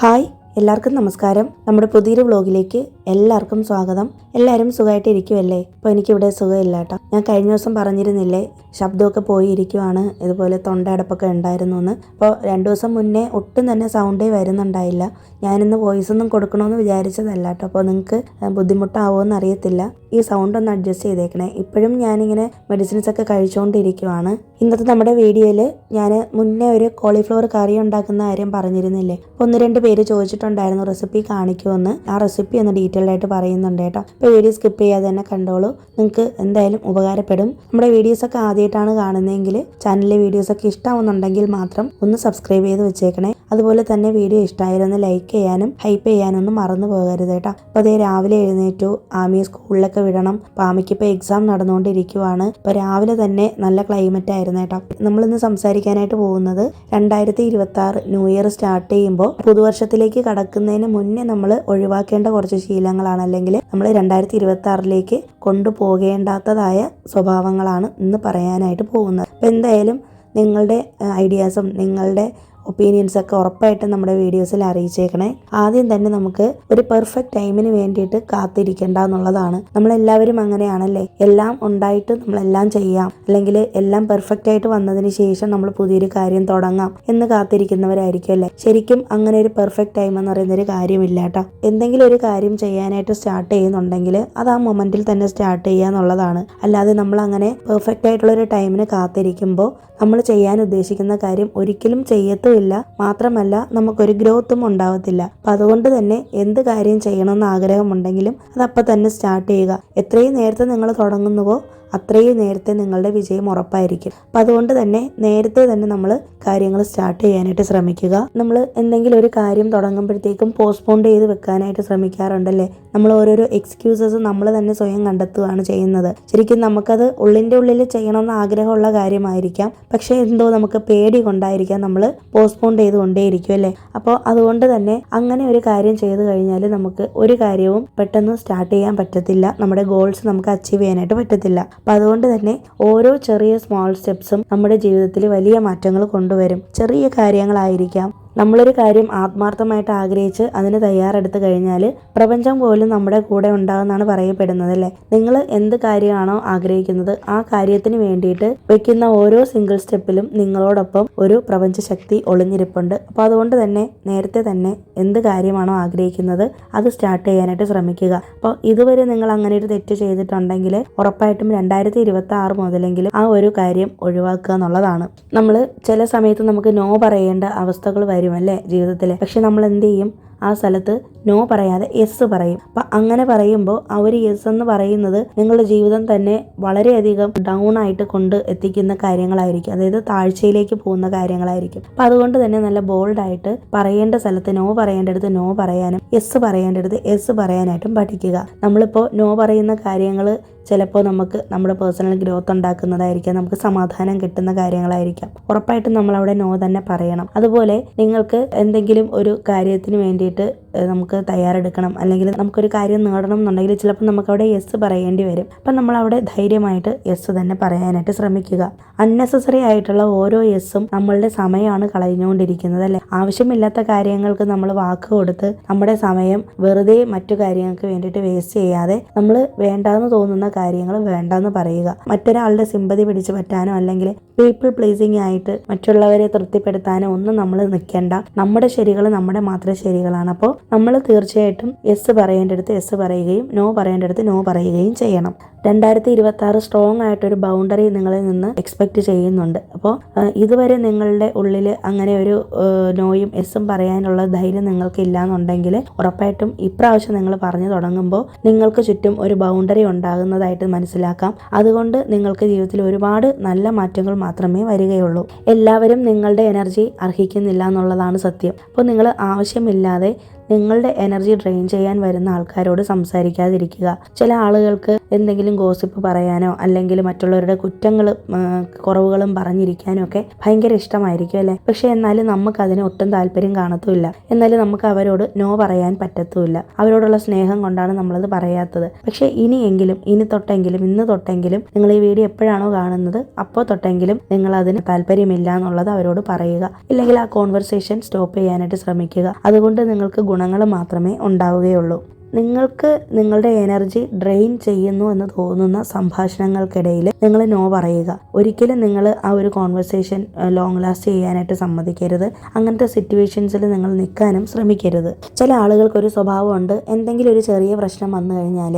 Hi, എല്ലാവർക്കും നമസ്കാരം. നമ്മുടെ പുതിയൊരു വ്ലോഗിലേക്ക് എല്ലാവർക്കും സ്വാഗതം. എല്ലാവരും സുഖമായിട്ട് ഇരിക്കുമല്ലേ? ഇപ്പോൾ എനിക്കിവിടെ സുഖമില്ല കേട്ടോ. ഞാൻ കഴിഞ്ഞ ദിവസം പറഞ്ഞിരുന്നില്ലേ, ശബ്ദമൊക്കെ പോയി ഇരിക്കുവാണ്, ഇതുപോലെ തൊണ്ടയടപ്പൊക്കെ ഉണ്ടായിരുന്നു എന്ന്. അപ്പോൾ 2 ദിവസം മുന്നേ ഒട്ടും തന്നെ സൗണ്ടേ വരുന്നുണ്ടായില്ല. ഞാനിന്ന് വോയിസ് ഒന്നും കൊടുക്കണമെന്ന് വിചാരിച്ചതല്ല കേട്ടോ. അപ്പോൾ നിങ്ങൾക്ക് ബുദ്ധിമുട്ടാവുമെന്ന് അറിയത്തില്ല. ഈ സൗണ്ട് ഒന്ന് അഡ്ജസ്റ്റ് ചെയ്തേക്കണേ. ഇപ്പോഴും ഞാനിങ്ങനെ മെഡിസിൻസ് ഒക്കെ കഴിച്ചുകൊണ്ടിരിക്കുവാണ്. ഇന്നത്തെ നമ്മുടെ വീഡിയോയിൽ ഞാൻ മുന്നേ ഒരു കോളിഫ്ലവർ കറി ഉണ്ടാക്കുന്ന കാര്യം പറഞ്ഞിരുന്നില്ലേ. അപ്പോൾ 1-2 പേര് ചോദിച്ചിട്ടുണ്ടായിരുന്നു റെസിപ്പി കാണിക്കുമെന്ന്. ആ റെസിപ്പി ഒന്ന് ഡീറ്റെയിൽഡ് ആയിട്ട് പറയുന്നുണ്ട് കേട്ടോ. ഇപ്പോൾ വീഡിയോ സ്കിപ്പ് ചെയ്യാതെ തന്നെ കണ്ടോളൂ, നിങ്ങൾക്ക് എന്തായാലും ഉപകാരപ്പെടും. നമ്മുടെ വീഡിയോസൊക്കെ ആദ്യമായിട്ടാണ് കാണുന്നതെങ്കിൽ ചാനലിലെ വീഡിയോസൊക്കെ ഇഷ്ടമാവുന്നുണ്ടെങ്കിൽ മാത്രം ഒന്ന് സബ്സ്ക്രൈബ് ചെയ്ത് വെച്ചേക്കണേ. അതുപോലെ തന്നെ വീഡിയോ ഇഷ്ടമായിരുന്നു ലൈക്ക് ചെയ്യാനും ഹൈപ്പ് ചെയ്യാനൊന്നും മറന്നു പോകരുത് കേട്ടോ. അപ്പോൾ അതേ രാവിലെ എഴുന്നേറ്റു, ആമിയെ സ്കൂളിലൊക്കെ വിടണം. അപ്പോൾ ആമിക്ക് ഇപ്പോൾ എക്സാം നടന്നുകൊണ്ടിരിക്കുവാണ്. ഇപ്പോൾ രാവിലെ തന്നെ നല്ല ക്ലൈമറ്റ് ആയിരുന്നു കേട്ടോ. നമ്മളിന്ന് സംസാരിക്കാനായിട്ട് പോകുന്നത് 2026 ന്യൂ ഇയർ സ്റ്റാർട്ട് ചെയ്യുമ്പോൾ പുതുവർഷത്തിലേക്ക് കടക്കുന്നതിന് മുന്നേ നമ്മൾ ഒഴിവാക്കേണ്ട കുറച്ച് ശീലങ്ങളാണ്, അല്ലെങ്കിൽ നമ്മൾ 2026ലേക്ക് കൊണ്ടുപോകേണ്ടാത്തതായ സ്വഭാവങ്ങളാണ് ഇന്ന് പറയാനായിട്ട് പോകുന്നത്. അപ്പോൾ എന്തായാലും നിങ്ങളുടെ ഐഡിയാസും നിങ്ങളുടെ ഒപ്പീനിയൻസൊക്കെ ഉറപ്പായിട്ടും നമ്മുടെ വീഡിയോസിൽ അറിയിച്ചേക്കണേ. ആദ്യം തന്നെ നമുക്ക് ഒരു പെർഫെക്റ്റ് ടൈമിന് വേണ്ടിയിട്ട് കാത്തിരിക്കേണ്ട എന്നുള്ളതാണ്. നമ്മളെല്ലാവരും അങ്ങനെയാണല്ലേ, എല്ലാം ഉണ്ടായിട്ട് നമ്മളെല്ലാം ചെയ്യാം, അല്ലെങ്കിൽ എല്ലാം പെർഫെക്റ്റ് ആയിട്ട് വന്നതിന് ശേഷം നമ്മൾ പുതിയൊരു കാര്യം തുടങ്ങാം എന്ന് കാത്തിരിക്കുന്നവരായിരിക്കും അല്ലേ. ശരിക്കും അങ്ങനെ ഒരു പെർഫെക്റ്റ് ടൈം എന്ന് പറയുന്നൊരു കാര്യമില്ല കേട്ടോ. എന്തെങ്കിലും ഒരു കാര്യം ചെയ്യാനായിട്ട് സ്റ്റാർട്ട് ചെയ്യുന്നുണ്ടെങ്കിൽ അത് ആ മൊമെന്റിൽ തന്നെ സ്റ്റാർട്ട് ചെയ്യുക എന്നുള്ളതാണ്. അല്ലാതെ നമ്മൾ അങ്ങനെ പെർഫെക്റ്റ് ആയിട്ടുള്ളൊരു ടൈമിന് കാത്തിരിക്കുമ്പോൾ നമ്മൾ ചെയ്യാൻ ഉദ്ദേശിക്കുന്ന കാര്യം ഒരിക്കലും ചെയ്യത്തുമില്ല, മാത്രമല്ല നമുക്കൊരു ഗ്രോത്തും ഉണ്ടാവത്തില്ല. അപ്പം അതുകൊണ്ട് തന്നെ എന്ത് കാര്യം ചെയ്യണമെന്ന് ആഗ്രഹമുണ്ടെങ്കിലും അത് അപ്പം തന്നെ സ്റ്റാർട്ട് ചെയ്യുക. എത്രയും നേരത്തെ നിങ്ങൾ തുടങ്ങുന്നുവോ അത്രയും നേരത്തെ നിങ്ങളുടെ വിജയം ഉറപ്പായിരിക്കും. അപ്പം അതുകൊണ്ട് തന്നെ നേരത്തെ തന്നെ നമ്മൾ കാര്യങ്ങൾ സ്റ്റാർട്ട് ചെയ്യാനായിട്ട് ശ്രമിക്കുക. നമ്മൾ എന്തെങ്കിലും ഒരു കാര്യം തുടങ്ങുമ്പോഴത്തേക്കും പോസ്റ്റ്പോൺ ചെയ്ത് വെക്കാനായിട്ട് ശ്രമിക്കാറുണ്ടല്ലേ. നമ്മൾ ഓരോരോ എക്സ്ക്യൂസസ് നമ്മൾ തന്നെ സ്വയം കണ്ടെത്തുകയാണ് ചെയ്യുന്നത്. ശരിക്കും നമുക്കത് ഉള്ളിൻ്റെ ഉള്ളിൽ ചെയ്യണമെന്ന് ആഗ്രഹമുള്ള കാര്യമായിരിക്കാം, പക്ഷേ എന്തോ നമുക്ക് പേടി കൊണ്ടായിരിക്കാം നമ്മൾ പോസ്റ്റ്പോൺ ചെയ്തുകൊണ്ടേയിരിക്കും അല്ലേ. അപ്പോൾ അതുകൊണ്ട് തന്നെ അങ്ങനെ ഒരു കാര്യം ചെയ്തു കഴിഞ്ഞാൽ നമുക്ക് ഒരു കാര്യവും പെട്ടെന്ന് സ്റ്റാർട്ട് ചെയ്യാൻ പറ്റത്തില്ല, നമ്മുടെ ഗോൾസ് നമുക്ക് അച്ചീവ് ചെയ്യാനായിട്ട് പറ്റത്തില്ല. അപ്പം അതുകൊണ്ട് തന്നെ ഓരോ ചെറിയ സ്മോൾ സ്റ്റെപ്സും നമ്മുടെ ജീവിതത്തിൽ വലിയ മാറ്റങ്ങൾ കൊണ്ടുവരും. ചെറിയ കാര്യങ്ങളായിരിക്കാം. നമ്മളൊരു കാര്യം ആത്മാർത്ഥമായിട്ട് ആഗ്രഹിച്ച് അതിന് തയ്യാറെടുത്ത് കഴിഞ്ഞാൽ പ്രപഞ്ചം പോലും നമ്മുടെ കൂടെ ഉണ്ടാകുമെന്നാണ് പറയപ്പെടുന്നത് അല്ലേ. നിങ്ങൾ എന്ത് കാര്യമാണോ ആഗ്രഹിക്കുന്നത് ആ കാര്യത്തിന് വേണ്ടിയിട്ട് വെക്കുന്ന ഓരോ സിംഗിൾ സ്റ്റെപ്പിലും നിങ്ങളോടൊപ്പം ഒരു പ്രപഞ്ചശക്തി ഒളിഞ്ഞിരിപ്പുണ്ട്. അപ്പോൾ അതുകൊണ്ട് തന്നെ നേരത്തെ തന്നെ എന്ത് കാര്യമാണോ ആഗ്രഹിക്കുന്നത് അത് സ്റ്റാർട്ട് ചെയ്യാനായിട്ട് ശ്രമിക്കുക. അപ്പോൾ ഇതുവരെ നിങ്ങൾ അങ്ങനെ ഒരു തെറ്റ് ചെയ്തിട്ടുണ്ടെങ്കിൽ ഉറപ്പായിട്ടും 2026 മുതലെങ്കിലും ആ ഒരു കാര്യം ഒഴിവാക്കുക എന്നുള്ളതാണ്. നമ്മൾ ചില സമയത്ത് നമുക്ക് നോ പറയേണ്ട അവസ്ഥകൾ വരും അല്ലേ ജീവിതത്തിൽ. പക്ഷെ നമ്മൾ എന്ത് ചെയ്യും, ആ സ്ഥലത്ത് നോ പറയാതെ യെസ് പറയും. അപ്പം അങ്ങനെ പറയുമ്പോൾ ആ ഒരു യെസ് എന്ന് പറയുന്നത് നിങ്ങളുടെ ജീവിതം തന്നെ വളരെയധികം ഡൗൺ ആയിട്ട് കൊണ്ട് എത്തിക്കുന്ന കാര്യങ്ങളായിരിക്കും, അതായത് താഴ്ചയിലേക്ക് പോകുന്ന കാര്യങ്ങളായിരിക്കും. അപ്പം അതുകൊണ്ട് തന്നെ നല്ല ബോൾഡായിട്ട് പറയേണ്ട സ്ഥലത്ത് നോ പറയേണ്ടടുത്ത് നോ പറയാനും യെസ് പറയേണ്ടടുത്ത് യെസ് പറയാനായിട്ടും പഠിക്കുക. നമ്മളിപ്പോൾ നോ പറയുന്ന കാര്യങ്ങൾ ചിലപ്പോൾ നമുക്ക് നമ്മുടെ പേഴ്സണൽ ഗ്രോത്ത് ഉണ്ടാക്കുന്നതായിരിക്കാം, നമുക്ക് സമാധാനം കിട്ടുന്ന കാര്യങ്ങളായിരിക്കാം. ഉറപ്പായിട്ടും നമ്മളവിടെ നോ തന്നെ പറയണം. അതുപോലെ നിങ്ങൾക്ക് എന്തെങ്കിലും ഒരു കാര്യത്തിന് വേണ്ടിയിട്ട് നമുക്ക് തയ്യാറെടുക്കണം, അല്ലെങ്കിൽ നമുക്കൊരു കാര്യം നേടണം എന്നുണ്ടെങ്കിൽ ചിലപ്പോൾ നമുക്കവിടെ യെസ് പറയേണ്ടി വരും. അപ്പം നമ്മളവിടെ ധൈര്യമായിട്ട് യെസ് തന്നെ പറയാനായിട്ട് ശ്രമിക്കുക. അൺനെസസറി ആയിട്ടുള്ള ഓരോ യെസ്സും നമ്മളുടെ സമയമാണ് കളഞ്ഞുകൊണ്ടിരിക്കുന്നത് അല്ലേ. ആവശ്യമില്ലാത്ത കാര്യങ്ങൾക്ക് നമ്മൾ വാക്ക് കൊടുത്ത് നമ്മുടെ സമയം വെറുതെ മറ്റു കാര്യങ്ങൾക്ക് വേണ്ടിയിട്ട് വേസ്റ്റ് ചെയ്യാതെ നമ്മൾ വേണ്ടാന്ന് തോന്നുന്ന കാര്യങ്ങൾ വേണ്ടെന്ന് പറയുക. മറ്റൊരാളുടെ സിമ്പതി പിടിച്ചു പറ്റാനോ അല്ലെങ്കിൽ പീപ്പിൾ പ്ലീസിങ് ആയിട്ട് മറ്റുള്ളവരെ തൃപ്തിപ്പെടുത്താനോ ഒന്നും നമ്മൾ നിൽക്കേണ്ട. നമ്മുടെ ശരികൾ നമ്മുടെ മാത്രം ശരികളാണ്. അപ്പോൾ നമ്മൾ തീർച്ചയായിട്ടും യെസ് പറയേണ്ടടുത്ത് യെസ് പറയുകയും നോ പറയേണ്ടടുത്ത് നോ പറയുകയും ചെയ്യണം. 2026 സ്ട്രോങ് ആയിട്ടൊരു ബൗണ്ടറി നിങ്ങളിൽ നിന്ന് എക്സ്പെക്റ്റ് ചെയ്യുന്നുണ്ട്. അപ്പോൾ ഇതുവരെ നിങ്ങളുടെ ഉള്ളിൽ അങ്ങനെ ഒരു നോയും എസ്സും പറയാനുള്ള ധൈര്യം നിങ്ങൾക്ക് ഇല്ലാന്നുണ്ടെങ്കിൽ ഉറപ്പായിട്ടും ഇപ്രാവശ്യം നിങ്ങൾ പറഞ്ഞു തുടങ്ങുമ്പോൾ നിങ്ങൾക്ക് ചുറ്റും ഒരു ബൗണ്ടറി ഉണ്ടാകുന്നതായിട്ട് മനസ്സിലാക്കാം. അതുകൊണ്ട് നിങ്ങൾക്ക് ജീവിതത്തിൽ ഒരുപാട് നല്ല മാറ്റങ്ങൾ മാത്രമേ വരികയുള്ളൂ. എല്ലാവരും നിങ്ങളുടെ എനർജി അർഹിക്കുന്നില്ല എന്നുള്ളതാണ് സത്യം. അപ്പോൾ നിങ്ങൾ ആവശ്യമില്ലാതെ നിങ്ങളുടെ എനർജി ഡ്രെയിൻ ചെയ്യാൻ വരുന്ന ആൾക്കാരോട് സംസാരിക്കാതിരിക്കുക. ചില ആളുകൾക്ക് എന്തെങ്കിലും ഗോസിപ്പ് പറയാനോ അല്ലെങ്കിൽ മറ്റുള്ളവരുടെ കുറ്റങ്ങളും കുറവുകളും പറഞ്ഞിരിക്കാനും ഒക്കെ ഭയങ്കര ഇഷ്ടമായിരിക്കും അല്ലേ. പക്ഷെ എന്നാലും നമുക്കതിന് ഒട്ടും താല്പര്യം കാണത്തുമില്ല. എന്നാലും നമുക്ക് അവരോട് നോ പറയാൻ പറ്റത്തുമില്ല. അവരോടുള്ള സ്നേഹം കൊണ്ടാണ് നമ്മളത് പറയാത്തത്. പക്ഷെ ഇനി തൊട്ടെങ്കിലും നിങ്ങൾ ഈ വീഡിയോ എപ്പോഴാണോ കാണുന്നത് അപ്പോൾ തൊട്ടെങ്കിലും നിങ്ങൾ അതിന് താല്പര്യമില്ല എന്നുള്ളത് അവരോട് പറയുക. ഇല്ലെങ്കിൽ ആ കോൺവെർസേഷൻ സ്റ്റോപ്പ് ചെയ്യാനായിട്ട് ശ്രമിക്കുക. അതുകൊണ്ട് നിങ്ങൾക്ക് ഗുണങ്ങൾ മാത്രമേ ഉണ്ടാവുകയുള്ളൂ. നിങ്ങൾക്ക് നിങ്ങളുടെ എനർജി ഡ്രെയിൻ ചെയ്യുന്നു എന്ന് തോന്നുന്ന സംഭാഷണങ്ങൾക്കിടയിൽ നിങ്ങൾ നോ പറയുക. ഒരിക്കലും നിങ്ങൾ ആ ഒരു കോൺവെർസേഷൻ ലോങ് ലാസ്റ്റ് ചെയ്യാനായിട്ട് സമ്മതിക്കരുത്. അങ്ങനത്തെ സിറ്റുവേഷൻസിൽ നിങ്ങൾ നിൽക്കാനും ശ്രമിക്കരുത്. ചില ആളുകൾക്കൊരു സ്വഭാവമുണ്ട്, എന്തെങ്കിലും ഒരു ചെറിയ പ്രശ്നം വന്നു കഴിഞ്ഞാൽ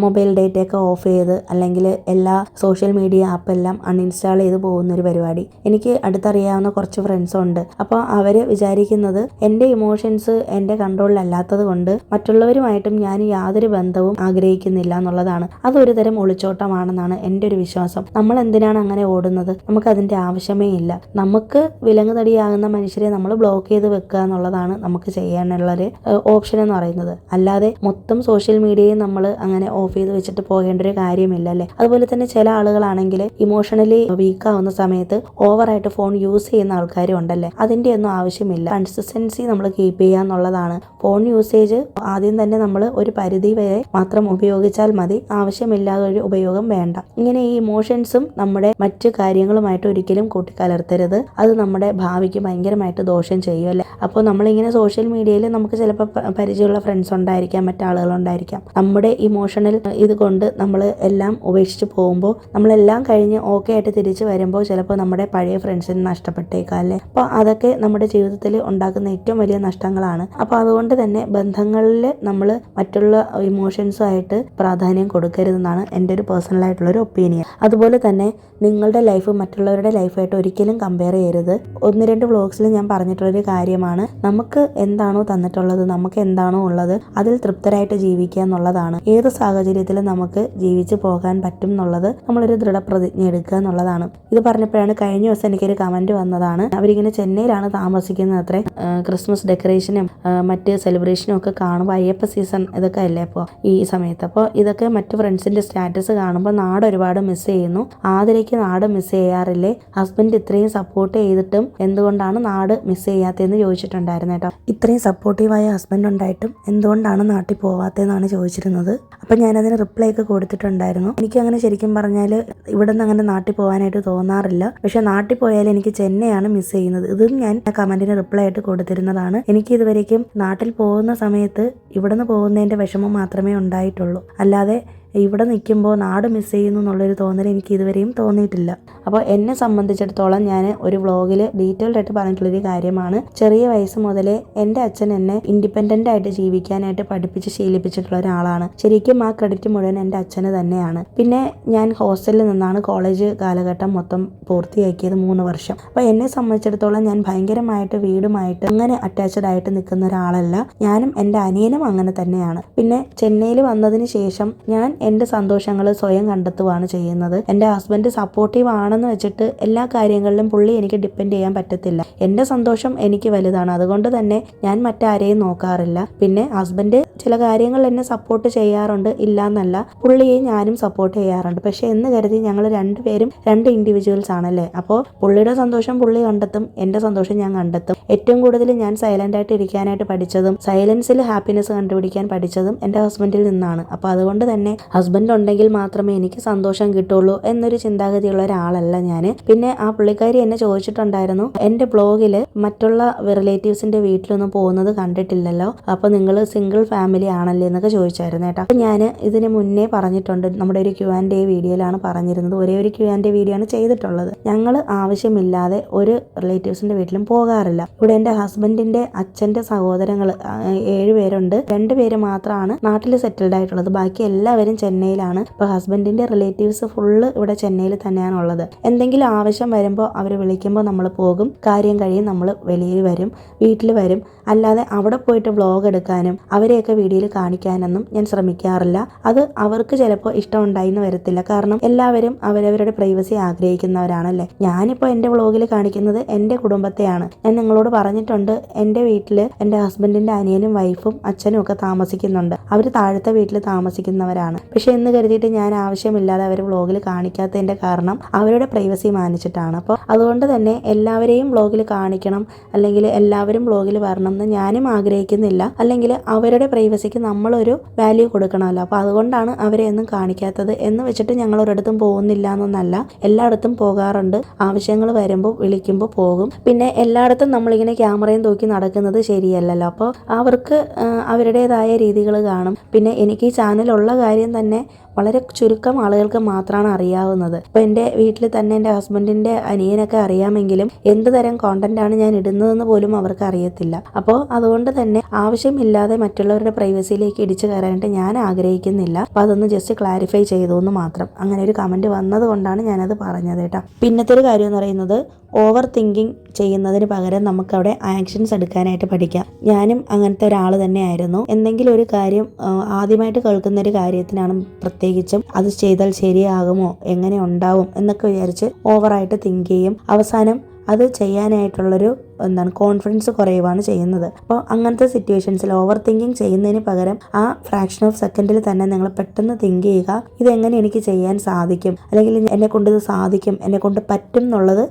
മൊബൈൽ ഡേറ്റയൊക്കെ ഓഫ് ചെയ്ത് അല്ലെങ്കിൽ എല്ലാ സോഷ്യൽ മീഡിയ ആപ്പെല്ലാം അൺഇൻസ്റ്റാൾ ചെയ്ത് പോകുന്നൊരു പരിപാടി. എനിക്ക് അടുത്തറിയാവുന്ന കുറച്ച് ഫ്രണ്ട്സും ഉണ്ട്. അപ്പോൾ അവർ വിചാരിക്കുന്നത് എൻ്റെ ഇമോഷൻസ് എൻ്റെ കൺട്രോളിലല്ലാത്തത് കൊണ്ട് മറ്റുള്ളവരുമായിട്ട് ഞാൻ യാതൊരു ബന്ധവും ആഗ്രഹിക്കുന്നില്ല എന്നുള്ളതാണ്. അതൊരു തരം ഒളിച്ചോട്ടമാണെന്നാണ് എൻ്റെ ഒരു വിശ്വാസം. നമ്മൾ എന്തിനാണ് അങ്ങനെ ഓടുന്നത്? നമുക്ക് അതിൻ്റെ ആവശ്യമേ ഇല്ല. നമുക്ക് വിലങ്ങുതടിയാകുന്ന മനുഷ്യരെ നമ്മൾ ബ്ലോക്ക് ചെയ്ത് വെക്കുക എന്നുള്ളതാണ് നമുക്ക് ചെയ്യാനുള്ളൊരു ഓപ്ഷൻ എന്ന് പറയുന്നത്. അല്ലാതെ മൊത്തം സോഷ്യൽ മീഡിയയും നമ്മൾ അങ്ങനെ ഓഫ് ചെയ്ത് വെച്ചിട്ട് പോകേണ്ട ഒരു കാര്യമില്ല അല്ലേ. അതുപോലെ തന്നെ ചില ആളുകളാണെങ്കിൽ ഇമോഷണലി വീക്കാവുന്ന സമയത്ത് ഓവറായിട്ട് ഫോൺ യൂസ് ചെയ്യുന്ന ആൾക്കാരും ഉണ്ടല്ലേ. അതിൻ്റെ ഒന്നും ആവശ്യമില്ല. കൺസിസ്റ്റൻസി നമ്മൾ കീപ്പ് ചെയ്യുക എന്നുള്ളതാണ്. ഫോൺ യൂസേജ് ആദ്യം തന്നെ നമ്മൾ ഒരു പരിധി വരെ മാത്രം ഉപയോഗിച്ചാൽ മതി. ആവശ്യമില്ലാതെ ഒരു ഉപയോഗം വേണ്ട. ഇങ്ങനെ ഈ ഇമോഷൻസും നമ്മുടെ മറ്റു കാര്യങ്ങളുമായിട്ട് ഒരിക്കലും കൂട്ടിക്കലർത്തരുത്. അത് നമ്മുടെ ഭാവിക്ക് ഭയങ്കരമായിട്ട് ദോഷം ചെയ്യും അല്ലേ. അപ്പോൾ നമ്മളിങ്ങനെ സോഷ്യൽ മീഡിയയിൽ നമുക്ക് ചിലപ്പോൾ പരിചയമുള്ള ഫ്രണ്ട്സ് ഉണ്ടായിരിക്കാം, മറ്റാളുകളുണ്ടായിരിക്കാം. നമ്മുടെ ഇമോഷണൽ ഇത് കൊണ്ട് നമ്മൾ എല്ലാം ഉപേക്ഷിച്ച് പോകുമ്പോൾ, നമ്മളെല്ലാം കഴിഞ്ഞ് ഓക്കെ ആയിട്ട് തിരിച്ചു വരുമ്പോൾ ചിലപ്പോൾ നമ്മുടെ പഴയ ഫ്രണ്ട്സിന് നഷ്ടപ്പെട്ടേക്കാം അല്ലേ. അപ്പോൾ അതൊക്കെ നമ്മുടെ ജീവിതത്തിൽ ഉണ്ടാക്കുന്ന ഏറ്റവും വലിയ നഷ്ടങ്ങളാണ്. അപ്പോൾ അതുകൊണ്ട് തന്നെ ബന്ധങ്ങളിൽ നമ്മൾ മറ്റുള്ള ഇമോഷൻസുമായിട്ട് പ്രാധാന്യം കൊടുക്കരുതെന്നാണ് എൻ്റെ ഒരു പേഴ്സണലായിട്ടുള്ളൊരു ഒപ്പീനിയൻ. അതുപോലെ തന്നെ നിങ്ങളുടെ ലൈഫ് മറ്റുള്ളവരുടെ ലൈഫായിട്ട് ഒരിക്കലും കമ്പയർ ചെയ്യരുത്. 1-2 വ്ളോഗ്സിൽ ഞാൻ പറഞ്ഞിട്ടുള്ളൊരു കാര്യമാണ്, നമുക്ക് എന്താണോ തന്നിട്ടുള്ളത്, നമുക്ക് എന്താണോ ഉള്ളത് അതിൽ തൃപ്തരായിട്ട് ജീവിക്കുക എന്നുള്ളതാണ്. ഏത് സാഹചര്യത്തിലും നമുക്ക് ജീവിച്ചു പോകാൻ പറ്റും എന്നുള്ളത് നമ്മളൊരു ദൃഢപ്രതിജ്ഞ എടുക്കുക എന്നുള്ളതാണ്. ഇത് പറഞ്ഞപ്പോഴാണ് കഴിഞ്ഞ ദിവസം എനിക്കൊരു കമൻറ്റ് വന്നതാണ്. അവരിങ്ങനെ ചെന്നൈയിലാണ് താമസിക്കുന്നത് അത്രേ. ക്രിസ്മസ് ഡെക്കറേഷനും മറ്റ് സെലിബ്രേഷനും ഒക്കെ കാണുമ്പോൾ അയ്യപ്പ സീസൺ ഇതൊക്കെ അല്ലേ അപ്പോൾ ഈ സമയത്ത്. അപ്പോൾ ഇതൊക്കെ മറ്റു ഫ്രണ്ട്സിൻ്റെ സ്റ്റാറ്റസ് കാണുമ്പോൾ നാട് ഒരുപാട് മിസ് ചെയ്യുന്നു. ആതിരയ്ക്ക് നാട് മിസ് ചെയ്യാറില്ലേ? ഹസ്ബൻഡ് ഇത്രയും സപ്പോർട്ട് ചെയ്തിട്ടും എന്തുകൊണ്ടാണ് നാട് മിസ് ചെയ്യാത്തതെന്ന് ചോദിച്ചിട്ടുണ്ടായിരുന്നു കേട്ടോ. ഇത്രയും സപ്പോർട്ടീവായ ഹസ്ബൻഡ് ഉണ്ടായിട്ടും എന്തുകൊണ്ടാണ് നാട്ടിൽ പോവാത്തതെന്നാണ് ചോദിച്ചിരുന്നത്. അപ്പം ഞാനതിന് റിപ്ലൈ ഒക്കെ കൊടുത്തിട്ടുണ്ടായിരുന്നു. എനിക്കങ്ങനെ ശരിക്കും പറഞ്ഞാൽ ഇവിടെ നിന്ന് അങ്ങനെ നാട്ടിൽ പോകാനായിട്ട് തോന്നാറില്ല. പക്ഷെ നാട്ടിൽ പോയാൽ എനിക്ക് ചെന്നൈയാണ് മിസ് ചെയ്യുന്നത്. ഇതും ഞാൻ ആ കമൻറ്റിന് റിപ്ലൈ ആയിട്ട് കൊടുത്തിരുന്നതാണ്. എനിക്ക് ഇതുവരേക്കും നാട്ടിൽ പോകുന്ന സമയത്ത് ഇവിടുന്ന് പോകുന്നതിൻ്റെ വിഷമം മാത്രമേ ഉണ്ടായിട്ടുള്ളൂ. അല്ലാതെ ഇവിടെ നിൽക്കുമ്പോൾ നാട് മിസ് ചെയ്യുന്നു എന്നുള്ളൊരു തോന്നൽ എനിക്ക് ഇതുവരെയും തോന്നിയിട്ടില്ല. അപ്പോൾ എന്നെ സംബന്ധിച്ചിടത്തോളം ഞാൻ ഒരു വ്ളോഗിൽ ഡീറ്റെയിൽഡ് ആയിട്ട് പറഞ്ഞിട്ടുള്ളൊരു കാര്യമാണ്, ചെറിയ വയസ്സ് മുതലേ എൻ്റെ അച്ഛൻ എന്നെ ഇൻഡിപെൻഡൻ്റ് ആയിട്ട് ജീവിക്കാനായിട്ട് പഠിപ്പിച്ച് ശീലിപ്പിച്ചിട്ടുള്ള ഒരാളാണ്. ശരിക്കും ആ ക്രെഡിറ്റ് മുഴുവൻ എൻ്റെ അച്ഛന് തന്നെയാണ്. പിന്നെ ഞാൻ ഹോസ്റ്റലിൽ നിന്നാണ് കോളേജ് കാലഘട്ടം മൊത്തം പൂർത്തിയാക്കിയത് 3 വർഷം. അപ്പോൾ എന്നെ സംബന്ധിച്ചിടത്തോളം ഞാൻ ഭയങ്കരമായിട്ട് വീടുമായിട്ട് അങ്ങനെ അറ്റാച്ച്ഡ് ആയിട്ട് നിൽക്കുന്ന ഒരാളല്ല. ഞാനും എൻ്റെ അനിയനും അങ്ങനെ തന്നെയാണ്. പിന്നെ ചെന്നൈയിൽ വന്നതിന് ശേഷം ഞാൻ എൻ്റെ സന്തോഷങ്ങൾ സ്വയം കണ്ടെത്തുകയാണ് ചെയ്യുന്നത്. എൻ്റെ ഹസ്ബൻഡ് സപ്പോർട്ടീവ് ആണെന്ന് വെച്ചിട്ട് എല്ലാ കാര്യങ്ങളിലും പുള്ളി എനിക്ക് ഡിപ്പെൻഡ് ചെയ്യാൻ പറ്റത്തില്ല. എൻ്റെ സന്തോഷം എനിക്ക് വലുതാണ്. അതുകൊണ്ട് തന്നെ ഞാൻ മറ്റാരെയും നോക്കാറില്ല. പിന്നെ ഹസ്ബൻഡ് ചില കാര്യങ്ങളിൽ എന്നെ സപ്പോർട്ട് ചെയ്യാറുണ്ട്, ഇല്ല എന്നല്ല. പുള്ളിയെ ഞാനും സപ്പോർട്ട് ചെയ്യാറുണ്ട്. പക്ഷെ എന്ന് കരുതി ഞങ്ങൾ രണ്ടുപേരും 2 ഇൻഡിവിജ്വൽസ് ആണല്ലേ. അപ്പോൾ പുള്ളിയുടെ സന്തോഷം പുള്ളി കണ്ടെത്തും, എൻ്റെ സന്തോഷം ഞാൻ കണ്ടെത്തും. ഏറ്റവും കൂടുതൽ ഞാൻ സൈലൻ്റ് ആയിട്ട് ഇരിക്കാനായിട്ട് പഠിച്ചതും സൈലൻസിൽ ഹാപ്പിനെസ് കണ്ടുപിടിക്കാൻ പഠിച്ചതും എൻ്റെ ഹസ്ബൻഡിൽ നിന്നാണ്. അപ്പോൾ അതുകൊണ്ട് തന്നെ ഹസ്ബൻഡ് ഉണ്ടെങ്കിൽ മാത്രമേ എനിക്ക് സന്തോഷം കിട്ടുള്ളൂ എന്നൊരു ചിന്താഗതിയുള്ള ഒരാളല്ല ഞാൻ. പിന്നെ ആ പുള്ളിക്കാരി എന്നെ ചോദിച്ചിട്ടുണ്ടായിരുന്നു, എൻ്റെ ബ്ലോഗിൽ മറ്റുള്ള റിലേറ്റീവ്സിൻ്റെ വീട്ടിലൊന്നും പോകുന്നത് കണ്ടിട്ടില്ലല്ലോ, അപ്പോൾ നിങ്ങൾ സിംഗിൾ ഫാമിലി ആണല്ലേ എന്നൊക്കെ ചോദിച്ചായിരുന്നു കേട്ടോ. അപ്പോൾ ഞാൻ ഇതിന് മുന്നേ പറഞ്ഞിട്ടുണ്ട്, നമ്മുടെ ഒരു Q&A വീഡിയോയിലാണ് പറഞ്ഞിരുന്നത്. ഒരേ ഒരു Q&A വീഡിയോ ആണ് ചെയ്തിട്ടുള്ളത്. ഞങ്ങൾ ആവശ്യമില്ലാതെ ഒരു റിലേറ്റീവ്സിൻ്റെ വീട്ടിലും പോകാറില്ല. ഇവിടെ എൻ്റെ ഹസ്ബൻഡിൻ്റെ അച്ഛൻ്റെ സഹോദരങ്ങൾ 7 പേരുണ്ട്. 2 പേര് മാത്രമാണ് നാട്ടിൽ സെറ്റിൽഡ് ആയിട്ടുള്ളത്. ബാക്കി എല്ലാവരും ചെന്നൈയിലാണ്. ഇപ്പോൾ ഹസ്ബൻഡിൻ്റെ റിലേറ്റീവ്സ് ഫുള്ള് ഇവിടെ ചെന്നൈയിൽ തന്നെയാണ് ഉള്ളത്. എന്തെങ്കിലും ആവശ്യം വരുമ്പോൾ അവർ വിളിക്കുമ്പോൾ നമ്മൾ പോകും, കാര്യം കഴിയും നമ്മൾ വെളിയിൽ വരും, വീട്ടിൽ വരും. അല്ലാതെ അവിടെ പോയിട്ട് വ്ളോഗ് എടുക്കാനും അവരെയൊക്കെ വീഡിയോയിൽ കാണിക്കാനൊന്നും ഞാൻ ശ്രമിക്കാറില്ല. അത് അവർക്ക് ചിലപ്പോൾ ഇഷ്ടമുണ്ടായിന്ന് വരത്തില്ല. കാരണം എല്ലാവരും അവരവരുടെ പ്രൈവസി ആഗ്രഹിക്കുന്നവരാണല്ലേ. ഞാനിപ്പോൾ എൻ്റെ വ്ളോഗിൽ കാണിക്കുന്നത് എൻ്റെ കുടുംബത്തെയാണ്. ഞാൻ നിങ്ങളോട് പറഞ്ഞിട്ടുണ്ട്, എൻ്റെ വീട്ടിൽ എൻ്റെ ഹസ്ബൻഡിൻ്റെ അനിയനും വൈഫും അച്ഛനും ഒക്കെ താമസിക്കുന്നുണ്ട്. അവർ താഴത്തെ വീട്ടിൽ താമസിക്കുന്നവരാണ്. പക്ഷെ എന്ന് കരുതിയിട്ട് ഞാൻ ആവശ്യമില്ലാതെ അവർ വ്ളോഗിൽ കാണിക്കാത്തതിൻ്റെ കാരണം അവരുടെ പ്രൈവസി മാനിച്ചിട്ടാണ്. അപ്പോൾ അതുകൊണ്ട് തന്നെ എല്ലാവരെയും വ്ളോഗിൽ കാണിക്കണം അല്ലെങ്കിൽ എല്ലാവരും വ്ളോഗിൽ വരണം എന്ന് ഞാനും ആഗ്രഹിക്കുന്നില്ല. അല്ലെങ്കിൽ അവരുടെ പ്രൈവസിക്ക് നമ്മളൊരു വാല്യൂ കൊടുക്കണമല്ലോ. അപ്പോൾ അതുകൊണ്ടാണ് അവരെ ഒന്നും കാണിക്കാത്തത്. എന്ന് വെച്ചിട്ട് ഞങ്ങൾ ഒരിടത്തും പോകുന്നില്ല എന്നൊന്നല്ല, എല്ലായിടത്തും പോകാറുണ്ട്. ആവശ്യങ്ങൾ വരുമ്പോൾ വിളിക്കുമ്പോൾ പോകും. പിന്നെ എല്ലായിടത്തും നമ്മളിങ്ങനെ ക്യാമറയും തൂക്കി നടക്കുന്നത് ശരിയല്ലല്ലോ. അപ്പോൾ അവർക്ക് അവരുടേതായ രീതികൾ കാണും. പിന്നെ എനിക്ക് ഈ ചാനലുള്ള കാര്യം തന്നെ വളരെ ചുരുക്കം ആളുകൾക്ക് മാത്രമാണ് അറിയാവുന്നത്. ഇപ്പോൾ എൻ്റെ വീട്ടിൽ തന്നെ എൻ്റെ ഹസ്ബൻഡിൻ്റെ അനിയനൊക്കെ അറിയാമെങ്കിലും എന്ത് തരം കോണ്ടന്റാണ് ഞാൻ ഇടുന്നതെന്ന് പോലും അവർക്ക് അറിയത്തില്ല. അപ്പോൾ അതുകൊണ്ട് തന്നെ ആവശ്യമില്ലാതെ മറ്റുള്ളവരുടെ പ്രൈവസിയിലേക്ക് ഇടിച്ചു കയറാനായിട്ട് ഞാൻ ആഗ്രഹിക്കുന്നില്ല. അപ്പോൾ അതൊന്ന് ജസ്റ്റ് ക്ലാരിഫൈ ചെയ്തു എന്ന് മാത്രം. അങ്ങനെ ഒരു കമൻറ്റ് വന്നത് കൊണ്ടാണ് ഞാനത് പറഞ്ഞത് കേട്ടോ. പിന്നത്തെ ഒരു കാര്യം എന്ന് പറയുന്നത്, ഓവർ തിങ്കിങ് ചെയ്യുന്നതിന് പകരം നമുക്കവിടെ ആക്ഷൻസ് എടുക്കാനായിട്ട് പഠിക്കാം. ഞാനും അങ്ങനത്തെ ഒരാൾ തന്നെയായിരുന്നു. എന്തെങ്കിലും ഒരു കാര്യം ആദ്യമായിട്ട് കേൾക്കുന്ന ഒരു കാര്യത്തിനാണ് പ്രത്യേകിച്ചും അത് ചെയ്താൽ ശരിയാകുമോ, എങ്ങനെ ഉണ്ടാവും എന്നൊക്കെ വിചാരിച്ച് ഓവറായിട്ട് തിങ്ക് ചെയ്യും. അവസാനം അത് ചെയ്യാനായിട്ടുള്ളൊരു കോൺഫിഡൻസ് കുറയുകയാണ് ചെയ്യുന്നത്. അപ്പോൾ അങ്ങനത്തെ സിറ്റുവേഷൻസിൽ ഓവർ തിങ്കിങ് ചെയ്യുന്നതിന് പകരം ആ ഫ്രാക്ഷൻ ഓഫ് സെക്കൻഡിൽ തന്നെ നിങ്ങൾ പെട്ടെന്ന് തിങ്ക് ചെയ്യുക, ഇതെങ്ങനെ എനിക്ക് ചെയ്യാൻ സാധിക്കും, അല്ലെങ്കിൽ എന്നെ കൊണ്ട് ഇത് സാധിക്കും, എന്നെ കൊണ്ട് പറ്റും എന്നുള്ളത്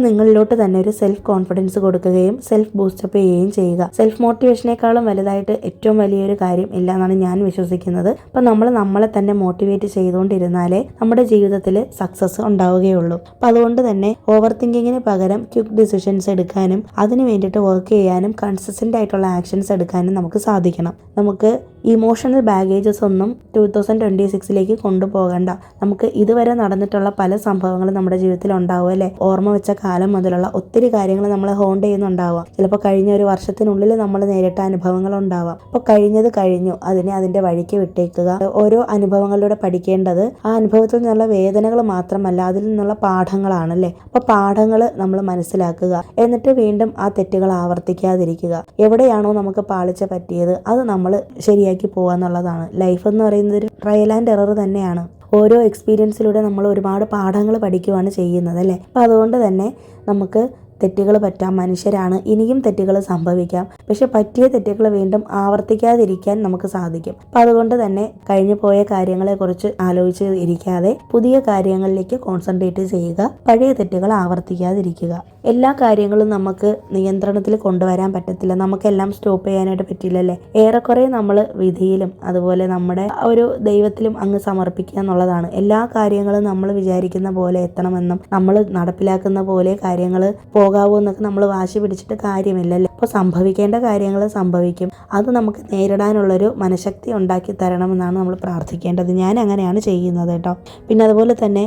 നിങ്ങളിലോട്ട് തന്നെ ഒരു സെൽഫ് കോൺഫിഡൻസ് കൊടുക്കുകയും സെൽഫ് ബൂസ്റ്റപ്പ് ചെയ്യുകയും ചെയ്യുക. സെൽഫ് മോട്ടിവേഷനേക്കാളും വലുതായിട്ട് ഏറ്റവും വലിയൊരു കാര്യം ഇല്ല എന്നാണ് ഞാൻ വിശ്വസിക്കുന്നത്. അപ്പോൾ നമ്മളെ തന്നെ മോട്ടിവേറ്റ് ചെയ്തുകൊണ്ടിരുന്നാലേ നമ്മുടെ ജീവിതത്തിൽ സക്സസ് ഉണ്ടാവുകയുള്ളൂ. അപ്പോൾ അതുകൊണ്ട് തന്നെ ഓവർ തിങ്കിങ്ങിന് പകരം ക്വിക്ക് ഡിസിഷൻസ് എടുക്കാനും അതിന് വേണ്ടിയിട്ട് വർക്ക് ചെയ്യാനും കൺസിസ്റ്റൻ്റ് ആയിട്ടുള്ള ആക്ഷൻസ് എടുക്കാനും നമുക്ക് സാധിക്കണം. നമുക്ക് ഇമോഷണൽ ബാഗേജസ് ഒന്നും 2026 കൊണ്ടുപോകണ്ട. നമുക്ക് ഇതുവരെ നടന്നിട്ടുള്ള പല സംഭവങ്ങളും നമ്മുടെ ജീവിതത്തിൽ ഉണ്ടാവും അല്ലേ. ഓർമ്മ വെച്ച കാലം മുതലുള്ള ഒത്തിരി കാര്യങ്ങൾ നമ്മളെ ഹോണ്ട് ചെയ്യുന്നുണ്ടാവാം. ചിലപ്പോൾ കഴിഞ്ഞ ഒരു വർഷത്തിനുള്ളിൽ നമ്മൾ നേരിട്ട അനുഭവങ്ങൾ ഉണ്ടാവാം. അപ്പോൾ കഴിഞ്ഞത് കഴിഞ്ഞു, അതിനെ അതിൻ്റെ വഴിക്ക് വിട്ടേക്കുക. ഓരോ അനുഭവങ്ങളിലൂടെ പഠിക്കേണ്ടത് ആ അനുഭവത്തിൽ നിന്നുള്ള വേദനകൾ മാത്രമല്ല, അതിൽ നിന്നുള്ള പാഠങ്ങളാണല്ലേ. അപ്പോൾ പാഠങ്ങൾ നമ്മൾ മനസ്സിലാക്കുക, എന്നിട്ട് വീണ്ടും ആ തെറ്റുകൾ ആവർത്തിക്കാതിരിക്കുക. എവിടെയാണോ നമുക്ക് പാളിച്ച പറ്റിയത് അത് നമ്മൾ ശരിയാക്കി പോകാന്നുള്ളതാണ്. ലൈഫ് എന്ന് പറയുന്നത് ഒരു ട്രയൽ ആൻഡ് എറർ തന്നെയാണ്. ഓരോ എക്സ്പീരിയൻസിലൂടെ നമ്മൾ ഒരുപാട് പാഠങ്ങൾ പഠിക്കുകയാണ് ചെയ്യുന്നത് അല്ലേ. അപ്പം അതുകൊണ്ട് തന്നെ നമുക്ക് തെറ്റുകൾ പറ്റാം, മനുഷ്യരാണ്, ഇനിയും തെറ്റുകൾ സംഭവിക്കാം. പക്ഷെ പറ്റിയ തെറ്റുകൾ വീണ്ടും ആവർത്തിക്കാതിരിക്കാൻ നമുക്ക് സാധിക്കും. അപ്പം അതുകൊണ്ട് തന്നെ കഴിഞ്ഞു പോയ കാര്യങ്ങളെക്കുറിച്ച് ആലോചിച്ച് ഇരിക്കാതെ പുതിയ കാര്യങ്ങളിലേക്ക് കോൺസെൻട്രേറ്റ് ചെയ്യുക. പഴയ തെറ്റുകൾ ആവർത്തിക്കാതിരിക്കുക. എല്ലാ കാര്യങ്ങളും നമുക്ക് നിയന്ത്രണത്തിൽ കൊണ്ടുവരാൻ പറ്റത്തില്ല. നമുക്കെല്ലാം സ്റ്റോപ്പ് ചെയ്യാനായിട്ട് പറ്റില്ലല്ലേ. ഏറെക്കുറെ നമ്മൾ വിധിയിലും അതുപോലെ നമ്മുടെ ഒരു ദൈവത്തിലും അങ്ങ് സമർപ്പിക്കുക എന്നുള്ളതാണ്. എല്ലാ കാര്യങ്ങളും നമ്മൾ വിചാരിക്കുന്ന പോലെ എത്തണമെന്നും നമ്മൾ നടപ്പിലാക്കുന്ന പോലെ കാര്യങ്ങൾ പോകാവൂ എന്നൊക്കെ നമ്മൾ വാശി പിടിച്ചിട്ട് കാര്യമില്ലല്ലോ. അപ്പോൾ സംഭവിക്കേണ്ട കാര്യങ്ങൾ സംഭവിക്കും. അത് നമുക്ക് നേരിടാനുള്ളൊരു മനഃശക്തി ഉണ്ടാക്കി തരണമെന്നാണ് നമ്മൾ പ്രാർത്ഥിക്കേണ്ടത്. ഞാൻ അങ്ങനെയാണ് ചെയ്യുന്നത് കേട്ടോ. പിന്നെ അതുപോലെ തന്നെ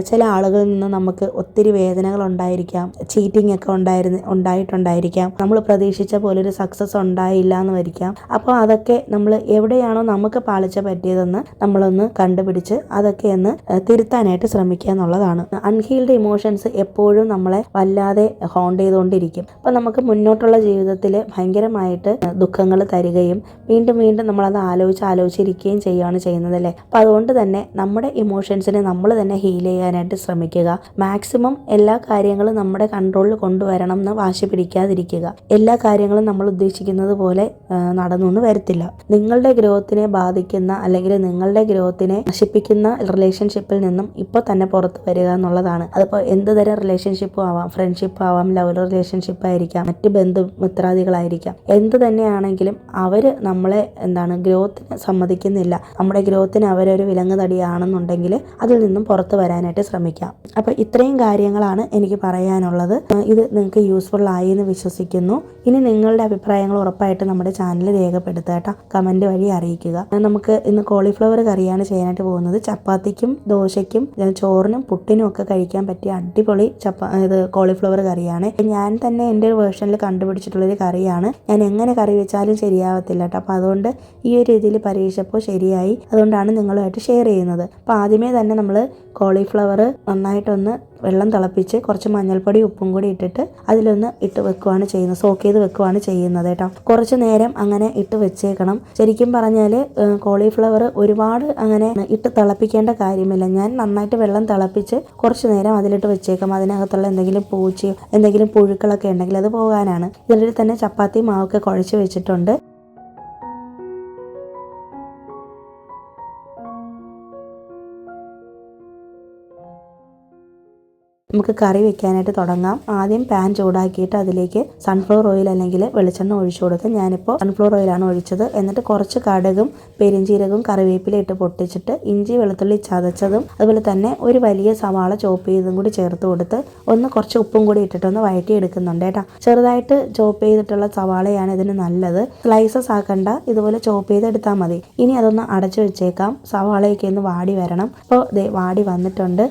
ചില ആളുകളിൽ നിന്ന് നമുക്ക് ഒത്തിരി വേദനകൾ ഉണ്ടായിരിക്കാം, ചീറ്റിംഗ് ഒക്കെ ഉണ്ടായിട്ടുണ്ടായിരിക്കാം, നമ്മൾ പ്രതീക്ഷിച്ച പോലെ ഒരു സക്സസ് ഉണ്ടായില്ല എന്ന് വരിക്കാം. അപ്പോൾ അതൊക്കെ നമ്മൾ എവിടെയാണോ നമുക്ക് പാളിച്ച പറ്റിയതെന്ന് നമ്മളൊന്ന് കണ്ടുപിടിച്ച് അതൊക്കെ ഒന്ന് തിരുത്താനായിട്ട് ശ്രമിക്കുക എന്നുള്ളതാണ്. അൺഹീൽഡ് ഇമോഷൻസ് എപ്പോഴും നമ്മളെ വല്ലാതെ ഹോണ്ട് ചെയ്തുകൊണ്ടിരിക്കും. അപ്പോൾ നമുക്ക് മുന്നോട്ടുള്ള ജീവിതത്തിൽ ഭയങ്കരമായിട്ട് ദുഃഖങ്ങൾ തരികയും വീണ്ടും നമ്മളത് ആലോചിച്ചിരിക്കുകയും ചെയ്യുകയാണ് ചെയ്യുന്നത് അല്ലേ. അപ്പോൾ അതുകൊണ്ട് തന്നെ നമ്മുടെ ഇമോഷൻസിനെ നമ്മൾ തന്നെ ഹീൽ ചെയ്യാനായിട്ട് ശ്രമിക്കുക. മാക്സിമം എല്ലാ കാര്യങ്ങളും നമ്മുടെ കൺട്രോളിൽ കൊണ്ടുവരണം എന്ന് വാശി പിടിക്കാതിരിക്കുക. എല്ലാ കാര്യങ്ങളും നമ്മൾ ഉദ്ദേശിക്കുന്നത് പോലെ നടന്നൊന്നും വരത്തില്ല. നിങ്ങളുടെ ഗ്രോത്തിനെ ബാധിക്കുന്ന അല്ലെങ്കിൽ നിങ്ങളുടെ ഗ്രോത്തിനെ നശിപ്പിക്കുന്ന റിലേഷൻഷിപ്പിൽ നിന്നും ഇപ്പോൾ തന്നെ പുറത്ത് വരിക എന്നുള്ളതാണ്. അതിപ്പോൾ എന്ത് തരം റിലേഷൻഷിപ്പും ആവാം, ഫ്രണ്ട്ഷിപ്പ് ആവാം, ലവ് റിലേഷൻഷിപ്പ് ആയിരിക്കാം, മറ്റ് ബന്ധുമിത്രാദികളായിരിക്കാം, എന്ത് തന്നെയാണെങ്കിലും അവർ നമ്മളെ ഗ്രോത്തിന് സമ്മതിക്കുന്നില്ല, നമ്മുടെ ഗ്രോത്തിന് അവരൊരു വിലങ്ങ് തടിയാണെന്നുണ്ടെങ്കിൽ അതിൽ നിന്നും പുറത്ത് വരാനായിട്ട് ശ്രമിക്കാം. അപ്പോൾ ഇത്രയും കാര്യങ്ങളാണ് എനിക്ക് പറയാനുള്ളത്. ഇത് നിങ്ങൾക്ക് യൂസ്ഫുൾ ആയി എന്ന് വിശ്വസിക്കുന്നു. ഇനി നിങ്ങളുടെ അഭിപ്രായങ്ങൾ ഉറപ്പായിട്ട് നമ്മുടെ ചാനൽ രേഖപ്പെടുത്തുക കേട്ടോ. കമൻറ്റ് വഴി അറിയിക്കുക. നമുക്ക് ഇന്ന് കോളിഫ്ലവർ കറിയാണ് ചെയ്യാനായിട്ട് പോകുന്നത്. ചപ്പാത്തിക്കും ദോശയ്ക്കും ചോറിനും പുട്ടിനും ഒക്കെ കഴിക്കാൻ പറ്റിയ അടിപൊളി കോളിഫ്ലവർ കറിയാണ്. ഞാൻ തന്നെ എൻ്റെ ഒരു വേർഷനിൽ കണ്ടുപിടിച്ചിട്ടുള്ളൊരു കറിയാണ്. ഞാൻ എങ്ങനെ കറി വെച്ചാലും ശരിയാവത്തില്ല കേട്ടോ. അപ്പോൾ അതുകൊണ്ട് ഈ ഒരു രീതിയിൽ പരീക്ഷിച്ചപ്പോൾ ശരിയായി. അതുകൊണ്ടാണ് നിങ്ങളുമായിട്ട് ഷെയർ ചെയ്യുന്നത്. അപ്പോൾ ആദ്യമേ തന്നെ നമ്മൾ കോളിഫ്ലവർ നന്നായിട്ടൊന്ന് വെള്ളം തിളപ്പിച്ച് കുറച്ച് മഞ്ഞൾപ്പൊടി ഉപ്പും കൂടി ഇട്ടിട്ട് അതിലൊന്ന് ഇട്ട് വെക്കുകയാണ് ചെയ്യുന്നത്. സോക്ക് ചെയ്ത് വെക്കുകയാണ് ചെയ്യുന്നത് കേട്ടോ. കുറച്ച് നേരം അങ്ങനെ ഇട്ട് വെച്ചേക്കണം. ശരിക്കും പറഞ്ഞാൽ കോളിഫ്ലവർ ഒരുപാട് അങ്ങനെ ഇട്ട് തിളപ്പിക്കേണ്ട കാര്യമില്ല. ഞാൻ നന്നായിട്ട് വെള്ളം തിളപ്പിച്ച് കുറച്ച് നേരം അതിലിട്ട് വെച്ചേക്കാം. അതിനകത്തുള്ള എന്തെങ്കിലും പൂച്ചയോ എന്തെങ്കിലും പുഴുക്കളൊക്കെ ഉണ്ടെങ്കിൽ അത് പോകാനാണ്. ഇതിൽ തന്നെ ചപ്പാത്തി മാവൊക്കെ കുഴച്ച് വെച്ചിട്ടുണ്ട്. നമുക്ക് കറി വെക്കാനായിട്ട് തുടങ്ങാം. ആദ്യം പാൻ ചൂടാക്കിയിട്ട് അതിലേക്ക് സൺഫ്ലവർ ഓയിൽ അല്ലെങ്കിൽ വെളിച്ചെണ്ണ ഒഴിച്ചു കൊടുക്കുക. ഞാനിപ്പോൾ സൺഫ്ലവർ ഓയിലാണ് ഒഴിച്ചത്. എന്നിട്ട് കുറച്ച് കടുകും പെരിഞ്ചീരകവും കറിവേപ്പില ഇട്ട് പൊട്ടിച്ചിട്ട് ഇഞ്ചി വെളുത്തുള്ളി ചതച്ചതും അതുപോലെ തന്നെ ഒരു വലിയ സവാള ചോപ്പ് ചെയ്തതും കൂടി ചേർത്ത് കൊടുത്ത് കുറച്ച് ഉപ്പും കൂടി ഇട്ടിട്ടൊന്ന് വഴറ്റി എടുക്കുന്നുണ്ട് കേട്ടോ. ചെറുതായിട്ട് ചോപ്പ് ചെയ്തിട്ടുള്ള സവാളയാണ് ഇതിന് നല്ലത്. സ്ലൈസസ് ആക്കണ്ട, ഇതുപോലെ ചോപ്പ് ചെയ്തെടുത്താൽ മതി. ഇനി അതൊന്ന് അടച്ചു വെച്ചേക്കാം. സവാളയൊക്കെ ഒന്ന് വാടി വരണം. അപ്പോൾ വാടി വന്നിട്ടുണ്ട്.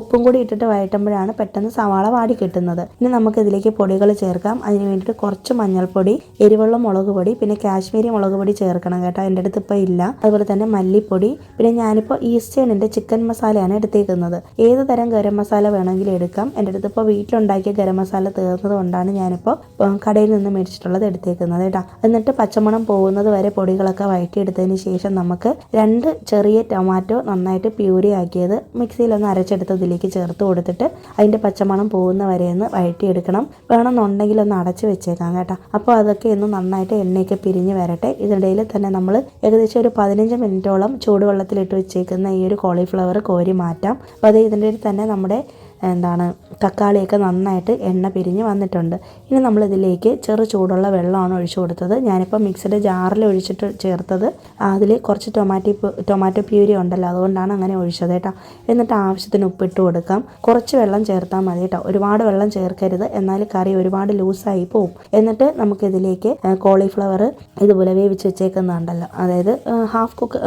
ഉപ്പും കൂടി ഇട്ടിട്ട് വഴറ്റുമ്പോഴാണ് പെട്ടെന്ന് സവാള വാടി കിട്ടുന്നത്. ഇനി നമുക്ക് ഇതിലേക്ക് പൊടികൾ ചേർക്കാം. അതിന് വേണ്ടിയിട്ട് കുറച്ച് മഞ്ഞൾപ്പൊടി, എരിവുള്ള മുളക് പൊടി, പിന്നെ കാശ്മീരി മുളക് പൊടി ചേർക്കണം കേട്ടോ. എൻ്റെ അടുത്ത് ഇപ്പോൾ ഇല്ല. അതുപോലെ തന്നെ മല്ലിപ്പൊടി, പിന്നെ ഞാനിപ്പോൾ ഈസ്റ്റേണിൻ്റെ ചിക്കൻ മസാലയാണ് എടുത്തേക്കുന്നത്. ഏത് തരം ഗരം മസാല വേണമെങ്കിലും എടുക്കാം. എൻ്റെ അടുത്ത് ഇപ്പോൾ വീട്ടിലുണ്ടാക്കിയ ഗരം മസാല തീർന്നത് കൊണ്ടാണ് ഞാനിപ്പോൾ കടയിൽ നിന്ന് മേടിച്ചിട്ടുള്ളത് എടുത്തേക്കുന്നത് കേട്ടോ. എന്നിട്ട് പച്ചമണം പോകുന്നത് വരെ പൊടികളൊക്കെ വഴറ്റിയെടുത്തതിന് ശേഷം നമുക്ക് 2 ചെറിയ ടൊമാറ്റോ നന്നായിട്ട് പ്യൂരി ആക്കിയത് മിക്സിയിലൊന്ന് അരച്ചെടുത്ത് ഇതിലേക്ക് ചേർത്ത് കൊടുത്തിട്ട് അതിൻ്റെ പച്ചമണം പോകുന്ന വരെ ഒന്ന് വഴറ്റിയെടുക്കണം. വേണമെന്നുണ്ടെങ്കിൽ ഒന്ന് അടച്ച് വെച്ചേക്കാം കേട്ടോ. അപ്പോൾ അതൊക്കെ ഒന്ന് നന്നായിട്ട് എണ്ണയൊക്കെ പിരിഞ്ഞ് വരട്ടെ. ഇതിനിടയിൽ തന്നെ നമ്മൾ ഏകദേശം ഒരു 15 മിനിറ്റോളം ചൂടുവെള്ളത്തിലിട്ട് വെച്ചേക്കുന്ന ഈ ഒരു കോളിഫ്ലവർ കോരി മാറ്റാം. അപ്പോൾ അത് ഇതിൻ്റെ തന്നെ നമ്മുടെ തക്കാളിയൊക്കെ നന്നായിട്ട് എണ്ണ പിരിഞ്ഞ് വന്നിട്ടുണ്ട്. ഇനി നമ്മളിതിലേക്ക് ചെറു ചൂടുള്ള വെള്ളമാണ് ഒഴിച്ചു കൊടുത്തത്. ഞാനിപ്പോൾ മിക്സിയുടെ ജാറിൽ ഒഴിച്ചിട്ട് ചേർത്തത്. അതിൽ കുറച്ച് ടൊമാറ്റോ പ്യൂരി ഉണ്ടല്ലോ, അതുകൊണ്ടാണ് അങ്ങനെ ഒഴിച്ചത് കേട്ടോ. എന്നിട്ട് ആവശ്യത്തിന് ഉപ്പിട്ട് കൊടുക്കാം. കുറച്ച് വെള്ളം ചേർത്താൽ മതി കേട്ടോ. ഒരുപാട് വെള്ളം ചേർക്കരുത്, എന്നാൽ കറി ഒരുപാട് ലൂസായി പോവും. എന്നിട്ട് നമുക്കിതിലേക്ക് കോളിഫ്ലവർ ഇതുപോലെ വേവിച്ച് വെച്ചേക്കുന്നുണ്ടല്ലോ, അതായത്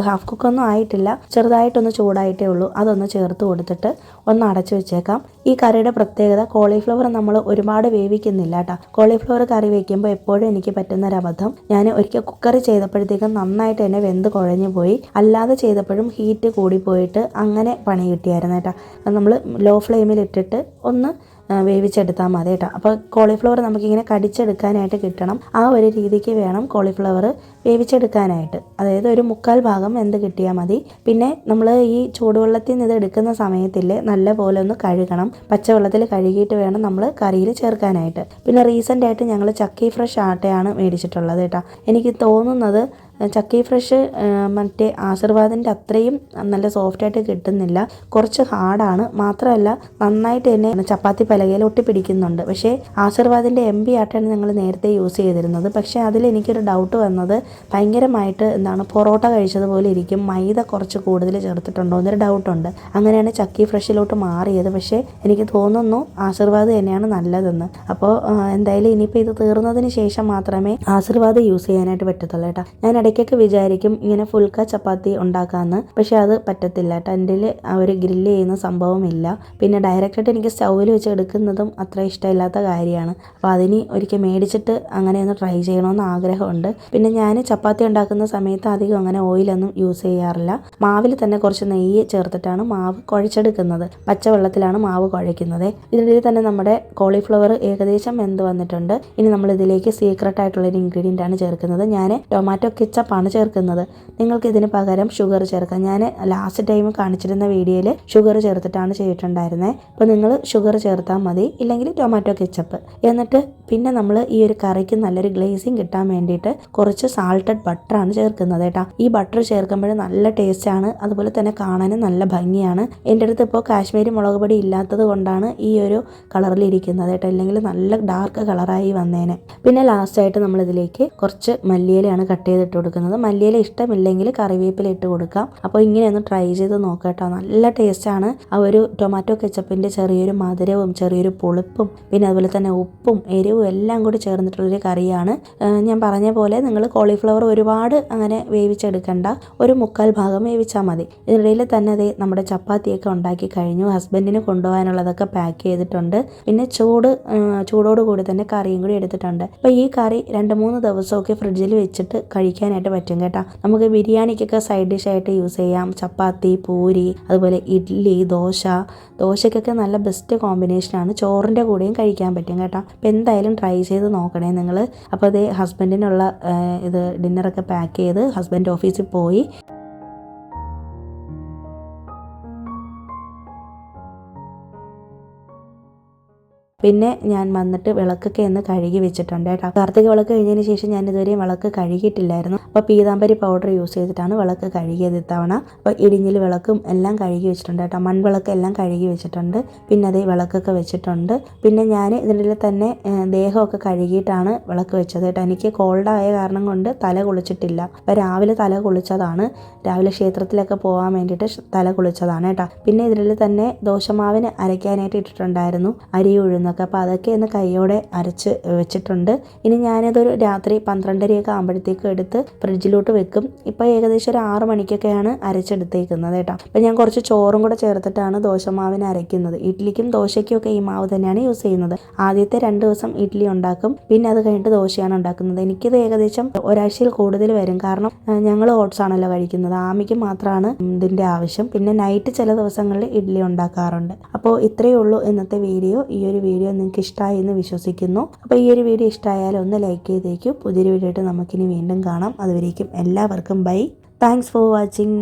ഹാഫ് കുക്കൊന്നും ആയിട്ടില്ല, ചെറുതായിട്ടൊന്ന് ചൂടായിട്ടേ ഉള്ളൂ. അതൊന്ന് ചേർത്ത് കൊടുത്തിട്ട് ഒന്ന് അടച്ചു വെച്ചേക്കാം. ഈ കറിയുടെ പ്രത്യേകത കോളിഫ്ലവർ നമ്മൾ ഒരുപാട് വേവിക്കുന്നില്ല കേട്ടോ. കോളിഫ്ലവർ കറി വയ്ക്കുമ്പോൾ എപ്പോഴും എനിക്ക് പറ്റുന്നൊരബദ്ധം, ഞാൻ ഒരിക്കൽ കുക്കറി ചെയ്തപ്പോഴത്തേക്കും നന്നായിട്ട് തന്നെ വെന്ത് കുഴഞ്ഞു പോയി. അല്ലാതെ ചെയ്തപ്പോഴും ഹീറ്റ് കൂടിപ്പോയിട്ട് അങ്ങനെ പണി കിട്ടിയായിരുന്നു കേട്ടോ. നമ്മൾ ലോ ഫ്ലെയിമിൽ ഇട്ടിട്ട് ഒന്ന് വേവിച്ചെടുത്താൽ മതി കേട്ടോ. അപ്പോൾ കോളിഫ്ലവർ നമുക്കിങ്ങനെ കടിച്ചെടുക്കാനായിട്ട് കിട്ടണം. ആ ഒരു രീതിക്ക് വേണം കോളിഫ്ലവർ വേവിച്ചെടുക്കാനായിട്ട്. അതായത് ഒരു 1/4 ഭാഗം വെന്ത് കിട്ടിയാൽ മതി. പിന്നെ നമ്മൾ ഈ ചൂടുവെള്ളത്തിൽ നിന്ന് ഇത് എടുക്കുന്ന സമയത്തിൽ നല്ല പോലെ ഒന്ന് കഴുകണം. പച്ചവെള്ളത്തിൽ കഴുകിയിട്ട് വേണം നമ്മൾ കറിയിൽ ചേർക്കാനായിട്ട്. പിന്നെ റീസെൻ്റായിട്ട് ഞങ്ങൾ ചക്കി ഫ്രഷ് ആട്ടയാണ് മേടിച്ചിട്ടുള്ളത് കേട്ടോ. എനിക്ക് തോന്നുന്നത് ചക്കി ഫ്രഷ് മറ്റേ ആശീർവാദിൻ്റെ അത്രയും നല്ല സോഫ്റ്റായിട്ട് കിട്ടുന്നില്ല, കുറച്ച് ഹാർഡാണ്. മാത്രമല്ല നന്നായിട്ട് തന്നെ ചപ്പാത്തി പലകയിൽ ഒട്ടിപ്പിടിക്കുന്നുണ്ട്. പക്ഷേ ആശീർവാദിൻ്റെ MB ആട്ടയാണ് ഞങ്ങൾ നേരത്തെ യൂസ് ചെയ്തിരുന്നത്. പക്ഷേ അതിൽ എനിക്കൊരു ഡൗട്ട് വന്നത് ഭയങ്കരമായിട്ട് പൊറോട്ട കഴിച്ചതുപോലെ ഇരിക്കും, മൈദ കുറച്ച് കൂടുതൽ ചേർത്തിട്ടുണ്ടോ എന്നൊരു ഡൗട്ടുണ്ട്. അങ്ങനെയാണ് ചക്കി ഫ്രഷിലോട്ട് മാറിയത്. പക്ഷേ എനിക്ക് തോന്നുന്നു ആശീർവാദ് തന്നെയാണ് നല്ലതെന്ന്. അപ്പോൾ എന്തായാലും ഇനിയിപ്പോൾ ഇത് തീർന്നതിന് ശേഷം മാത്രമേ ആശീർവാദ് യൂസ് ചെയ്യാനായിട്ട് പറ്റത്തുള്ളൂ കേട്ടോ. ഞാൻ ഇടയ്ക്കൊക്കെ വിചാരിക്കും ഇങ്ങനെ ഫുൾക്ക ചപ്പാത്തി ഉണ്ടാക്കാമെന്ന്, പക്ഷേ അത് പറ്റത്തില്ല കേട്ടോ. എൻ്റെ അവർ ഗ്രില്ല് ചെയ്യുന്ന സംഭവമില്ല. പിന്നെ ഡയറക്റ്റായിട്ട് എനിക്ക് സ്റ്റൗവിൽ വെച്ച് എടുക്കുന്നതും അത്ര ഇഷ്ടമില്ലാത്ത കാര്യമാണ്. അപ്പോൾ അതിന് ഒരിക്കൽ മേടിച്ചിട്ട് അങ്ങനെ ഒന്ന് ട്രൈ ചെയ്യണമെന്ന് ആഗ്രഹമുണ്ട്. പിന്നെ ഞാൻ ചപ്പാത്തി ഉണ്ടാക്കുന്ന സമയത്ത് അധികം അങ്ങനെ ഓയിലൊന്നും യൂസ് ചെയ്യാറില്ല. മാവിൽ തന്നെ കുറച്ച് നെയ്യ് ചേർത്തിട്ടാണ് മാവ് കുഴച്ചെടുക്കുന്നത്. പച്ചവെള്ളത്തിലാണ് മാവ് കുഴയ്ക്കുന്നത്. ഇതിനിടയിൽ തന്നെ നമ്മുടെ കോളിഫ്ലവർ ഏകദേശം വെന്ത് വന്നിട്ടുണ്ട്. ഇനി നമ്മൾ ഇതിലേക്ക് സീക്രട്ട് ആയിട്ടുള്ളൊരു ഇൻഗ്രീഡിയൻ്റ് ആണ് ചേർക്കുന്നത്. ഞാൻ ടൊമാറ്റോ കെച്ചപ്പാണ് ചേർക്കുന്നത്. നിങ്ങൾക്ക് ഇതിന് പകരം ഷുഗർ ചേർക്കാം. ഞാൻ ലാസ്റ്റ് ടൈം കാണിച്ചിരുന്ന വീഡിയോയിൽ ഷുഗർ ചേർത്തിട്ടാണ് ചെയ്തിട്ടുണ്ടായിരുന്നത്. അപ്പോൾ നിങ്ങൾ ഷുഗർ ചേർത്താൽ മതി, ഇല്ലെങ്കിൽ ടൊമാറ്റോ കെച്ചപ്പ്. എന്നിട്ട് പിന്നെ നമ്മൾ ഈ ഒരു കറിക്ക് നല്ലൊരു ഗ്ലേസിങ് കിട്ടാൻ വേണ്ടിയിട്ട് കുറച്ച് സാൾട്ടഡ് ബട്ടറാണ് ചേർക്കുന്നത് കേട്ടോ. ഈ ബട്ടർ ചേർക്കുമ്പോൾ നല്ല ടേസ്റ്റാണ്, അതുപോലെ തന്നെ കാണാനും നല്ല ഭംഗിയാണ്. എൻ്റെ അടുത്ത് ഇപ്പോൾ കാശ്മീരി മുളക് പൊടി ഇല്ലാത്തത് കൊണ്ടാണ് ഈ ഒരു കളറിലിരിക്കുന്നത് കേട്ടോ, ഇല്ലെങ്കിൽ നല്ല ഡാർക്ക് കളറായി വന്നേനെ. പിന്നെ ലാസ്റ്റായിട്ട് നമ്മളിതിലേക്ക് കുറച്ച് മല്ലിയിലയാണ് കട്ട് ചെയ്തിട്ട് കൊടുക്കുന്നത്. മല്ലിയില ഇഷ്ടമില്ലെങ്കിൽ കറിവേപ്പില ഇട്ട് കൊടുക്കാം. അപ്പോൾ ഇങ്ങനെ ഒന്ന് ട്രൈ ചെയ്ത് നോക്കാം കേട്ടോ, നല്ല ടേസ്റ്റാണ്. ആ ഒരു ടൊമാറ്റോ കെച്ചപ്പിൻ്റെ ചെറിയൊരു മധുരവും ചെറിയൊരു പുളിപ്പും പിന്നെ അതുപോലെ തന്നെ ഉപ്പും എരിവും എല്ലാം കൂടി ചേർന്നിട്ടുള്ളൊരു കറിയാണ്. ഞാൻ പറഞ്ഞ പോലെ നിങ്ങൾ കോളിഫ്ലവർ ഒരുപാട് അങ്ങനെ വേവിച്ചെടുക്കണ്ട, ഒരു 1/4 ഭാഗം വേവിച്ചാൽ മതി. ഇതിനിടയിൽ തന്നെ നമ്മുടെ ചപ്പാത്തിയൊക്കെ ഉണ്ടാക്കി കഴിഞ്ഞു. ഹസ്ബൻഡിന് കൊണ്ടുപോകാനുള്ളതൊക്കെ പാക്ക് ചെയ്തിട്ടുണ്ട്. പിന്നെ ചൂടോട് കൂടി തന്നെ കറിയും കൂടി എടുത്തിട്ടുണ്ട്. അപ്പോൾ ഈ കറി 2-3 ദിവസമൊക്കെ ഫ്രിഡ്ജിൽ വെച്ചിട്ട് കഴിക്കാനായിട്ട് പറ്റും കേട്ടോ. നമുക്ക് ബിരിയാണിക്കൊക്കെ സൈഡ് ഡിഷായിട്ട് യൂസ് ചെയ്യാം. ചപ്പാത്തി, പൂരി, അതുപോലെ ഇഡ്ഡലി, ദോശയ്ക്കൊക്കെ നല്ല ബെസ്റ്റ് കോമ്പിനേഷനാണ്. ചോറിൻ്റെ കൂടെയും കഴിക്കാൻ പറ്റും കേട്ടോ. അപ്പോൾ എന്തായാലും ട്രൈ ചെയ്ത് നോക്കണേ നിങ്ങൾ. അപ്പോൾ ഹസ്ബൻഡിനുള്ള ഡിന്നറൊക്കെ പാക്ക് ചെയ്ത് ഹസ്ബൻഡ് ഓഫീസിൽ പോയി. പിന്നെ ഞാൻ വന്നിട്ട് വിളക്കൊക്കെ ഒന്ന് കഴുകി വെച്ചിട്ടുണ്ട് കേട്ടോ. കാർത്തിക വിളക്ക് കഴിഞ്ഞതിന് ശേഷം ഞാൻ ഇതുവരെയും വിളക്ക് കഴുകിയിട്ടില്ലായിരുന്നു. അപ്പോൾ പീതാംബരി പൗഡർ യൂസ് ചെയ്തിട്ടാണ് വിളക്ക് കഴുകിയത് ഇത്തവണ. അപ്പോൾ ഇടിഞ്ഞിൽ വിളക്കും എല്ലാം കഴുകി വെച്ചിട്ടുണ്ട് കേട്ടോ. മൺവിളക്ക് എല്ലാം കഴുകി വെച്ചിട്ടുണ്ട്. പിന്നെ അതേ വിളക്കൊക്കെ വെച്ചിട്ടുണ്ട്. പിന്നെ ഞാൻ ഇതിൽ തന്നെ ദേഹമൊക്കെ കഴുകിയിട്ടാണ് വിളക്ക് വെച്ചത് കേട്ടോ. എനിക്ക് കോൾഡായ കാരണം കൊണ്ട് തല കുളിച്ചിട്ടില്ല. അപ്പോൾ രാവിലെ തല കുളിച്ചതാണ്. രാവിലെ ക്ഷേത്രത്തിലൊക്കെ പോകാൻ വേണ്ടിയിട്ട് തല കുളിച്ചതാണ് കേട്ടോ. പിന്നെ ഇതിൽ തന്നെ ദോശമാവിന് അരയ്ക്കാനായിട്ട് ഇട്ടിട്ടുണ്ടായിരുന്നു അരി ഉഴുന്നൊക്കെ. അപ്പോൾ അതൊക്കെ ഒന്ന് കൈയോടെ അരച്ച് വെച്ചിട്ടുണ്ട്. ഇനി ഞാനിതൊരു രാത്രി 12:30 ആകുമ്പോഴത്തേക്ക് എടുത്ത് ഫ്രിഡ്ജിലോട്ട് വെക്കും. ഇപ്പോൾ ഏകദേശം ഒരു 6 മണിക്കൊക്കെയാണ് അരച്ചെടുത്തേക്കുന്നത് കേട്ടോ. അപ്പോൾ ഞാൻ കുറച്ച് ചോറും കൂടെ ചേർത്തിട്ടാണ് ദോശമാവിന് അരയ്ക്കുന്നത്. ഇഡ്ഡലിക്കും ദോശയ്ക്കും ഒക്കെ ഈ മാവ് തന്നെയാണ് യൂസ് ചെയ്യുന്നത്. ആദ്യത്തെ 2 ദിവസം ഇഡ്ഡലി ഉണ്ടാക്കും, പിന്നെ അത് കഴിഞ്ഞിട്ട് ദോശയാണ് ഉണ്ടാക്കുന്നത്. എനിക്കിത് ഏകദേശം ഒരാഴ്ചയിൽ കൂടുതൽ വരും. കാരണം ഞങ്ങൾ ഓട്സ് ആണല്ലോ കഴിക്കുന്നത്. ആമിക്ക് മാത്രമാണ് ഇതിൻ്റെ ആവശ്യം. പിന്നെ നൈറ്റ് ചില ദിവസങ്ങളിൽ ഇഡ്ഡലി ഉണ്ടാക്കാറുണ്ട്. അപ്പോൾ ഇത്രയേ ഉള്ളൂ ഇന്നത്തെ വീഡിയോ. ഈ ഒരു വീഡിയോ നിങ്ങൾക്ക് ഇഷ്ടമായി എന്ന് വിശ്വസിക്കുന്നു. അപ്പോൾ ഈ ഒരു വീഡിയോ ഇഷ്ടമായാലും ഒന്ന് ലൈക്ക് ചെയ്തേക്കും. പുതിയൊരു വീഡിയോ ആയിട്ട് നമുക്കിനി വീണ്ടും കാണാം. അതുവരേക്കും എല്ലാവർക്കും ബൈ. Thanks for watching.